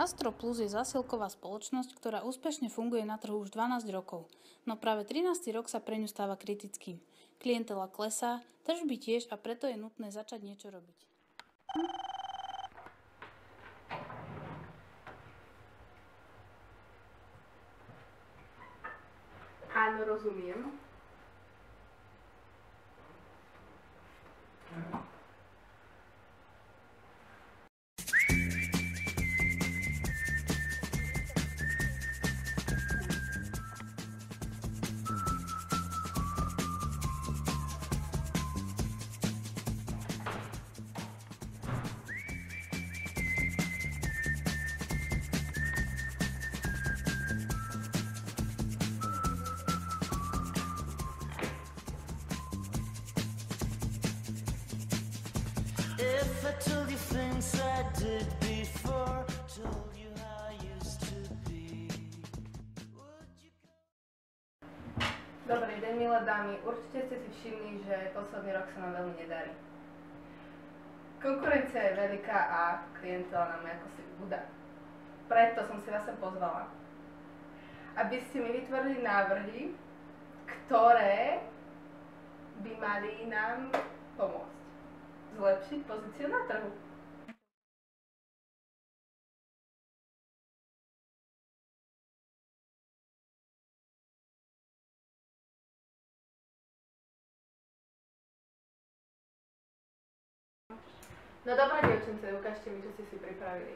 Astro Plus je zásielková spoločnosť, ktorá úspešne funguje na trhu už 12 rokov, no práve 13. rok sa pre ňu stáva kritickým. Klientela klesá, tržby tiež a preto je nutné začať niečo robiť. Áno, rozumiem. If I told you things I did before, told you how I used to be, would you go? Dobrý deň, milé dámy. Určite ste si všimli, že posledný rok sa nám veľmi nedarí. Konkurencia je veľká a klientela nám ako si ubúda. Preto som si vás sem pozvala, aby ste mi vytvorili návrhy, ktoré by mali nám pomôcť zlepšiť pozíciu na trhu. No dobré, dievčence, ukážte mi, čo ste si pripravili.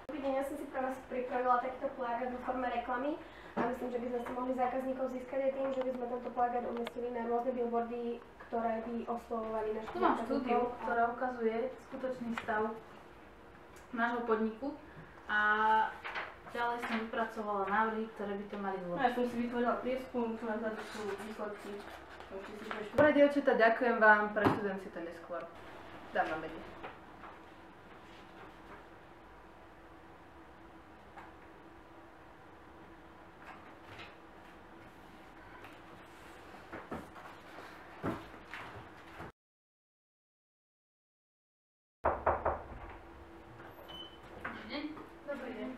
Dobrý deň, ja som si pre vás pripravila takýto plagát vo forme reklamy a myslím, že by sme si mohli zákazníkov získať aj tým, že by sme tento plagát umiestnili na rôzne billboardy, ktoré by oslovovali našich Tu mám zákazníkov. štúdiu, ktorá ukazuje skutočný stav nášho podniku a ďalej som vypracovala návrhy, ktoré by to mali zlepšiť. Ja som si vytvorila prieskum, čo na základe sú výsledky. Dobre, dievčatá, ďakujem vám, preštudujem si to neskôr. Dám vám vedieť. Dobrý deň.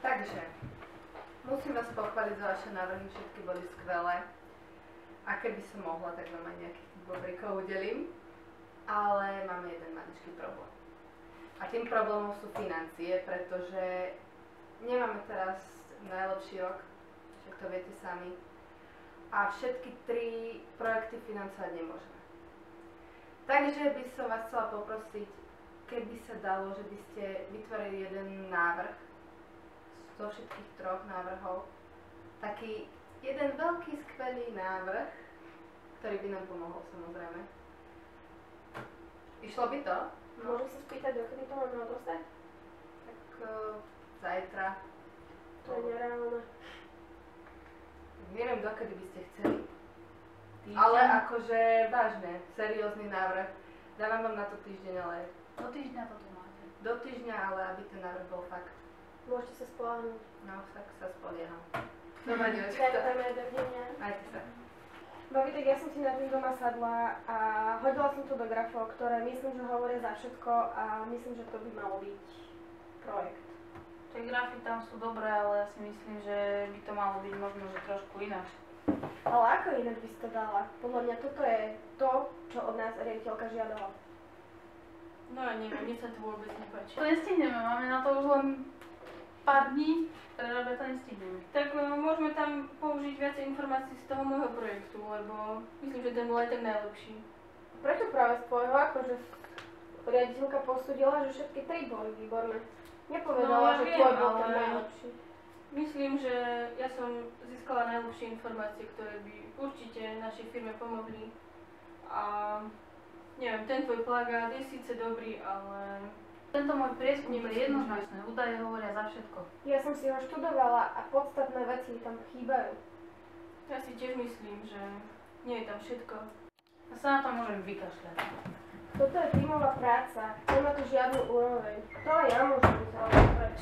Takže, musím vás pochváliť za vaše návrhy, všetky boli skvelé. A keby som mohla, tak vám aj nejakých tých bobrikov udelím. Ale máme jeden maličký problém. A tým problémom sú financie, pretože nemáme teraz najlepší rok, však to viete sami. A všetky 3 projekty financovať nemôžeme. Takže by som vás chcela poprosiť, keby sa dalo, že by ste vytvorili jeden návrh zo všetkých 3 návrhov. Taký jeden veľký, skvelý návrh, ktorý by nám pomohol, samozrejme. Išlo by to? Môžem sa spýtať, dokedy to máme dostať? Tak zajtra. To je nereálne. Neviem, dokedy by ste chceli. Týždeň. Ale akože vážne, seriózny návrh. Dávam vám na to týždeň, ale Do týždňa to tu máte. do týždňa, ale aby ten návrh bol fakt. Môžete sa spoľahnúť. No, tak sa spolieham. Dobre, dievčatá. Ďakujeme, dovidenia. Majte sa. Babi, tak ja som si na tým doma sadla a hodila som to do grafov, ktoré myslím, že hovoria za všetko a myslím, že to by malo byť projekt. Tie grafy tam sú dobré, ale ja si myslím, že by to malo byť možno, že trošku ináč. Ale ako ináč by si to dala? Podľa mňa toto je to, čo od nás riaditeľka žiadala. No ja neviem, mne sa to vôbec nepáči. To nestihneme, máme na to už len pár dní, takže to nestihneme. Tak môžeme tam použiť viac informácií z toho môjho projektu, lebo myslím, že ten bol aj tak najlepší. Prečo práve z tvojho? Akože riaditeľka posúdila, že všetky 3 boli výborné. Nepovedala, No, ja že viem, tvoj bol ten ale- najlepší. Myslím, že ja som získala najlepšie informácie, ktoré by určite našej firme pomohli. A neviem, ten tvoj plagát je síce dobrý, ale Tento môj prieskum je jednoznačné, údaje hovoria za všetko. Ja som si ho študovala a podstatné veci tam chýbajú. ja si tiež myslím, že nie je tam všetko. Ja sa na to môžem vykašľať. Toto je tímová práca, nemá tu žiadnu úroveň. To aj ja môžem byť, ale preč.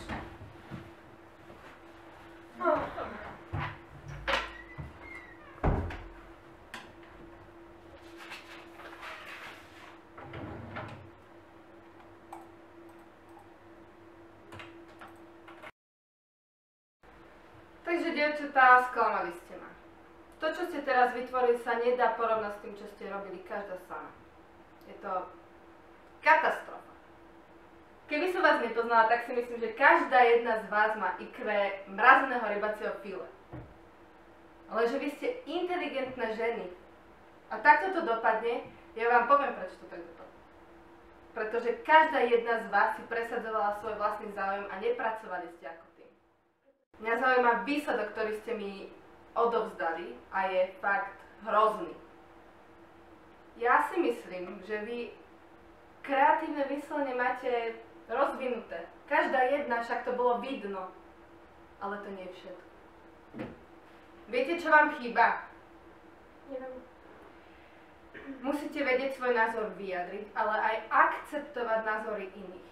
dievčatá, sklamali ste ma. To, čo ste teraz vytvorili, sa nedá porovnať s tým, čo ste robili každá sama. Je to katastrofa. Keby som vás nepoznala, tak si myslím, že každá jedna z vás má IQ mrazeného rybacieho file. Ale že vy ste inteligentné ženy. A takto to dopadne, ja vám poviem, prečo to tak dopadne. Pretože každá jedna z vás si presadzovala svoj vlastný záujem a nepracovali ste ako tým. Mňa zaujíma výsledok, ktorý ste mi odovzdali a je fakt hrozný. Ja si myslím, že vy kreatívne myslenie máte rozvinuté. Každá jedna, však to bolo vidno. Ale to nie je všetko. Viete, čo vám chýba? Neviem. Musíte vedieť svoj názor vyjadriť, ale aj akceptovať názory iných.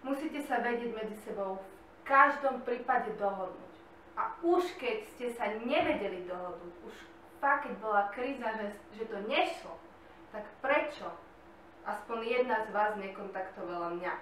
Musíte sa vedieť medzi sebou v každom prípade dohodnúť. A už keď ste sa nevedeli dohodnúť, už fakt keď bola kríza, že to nešlo, tak prečo aspoň jedna z vás nekontaktovala mňa?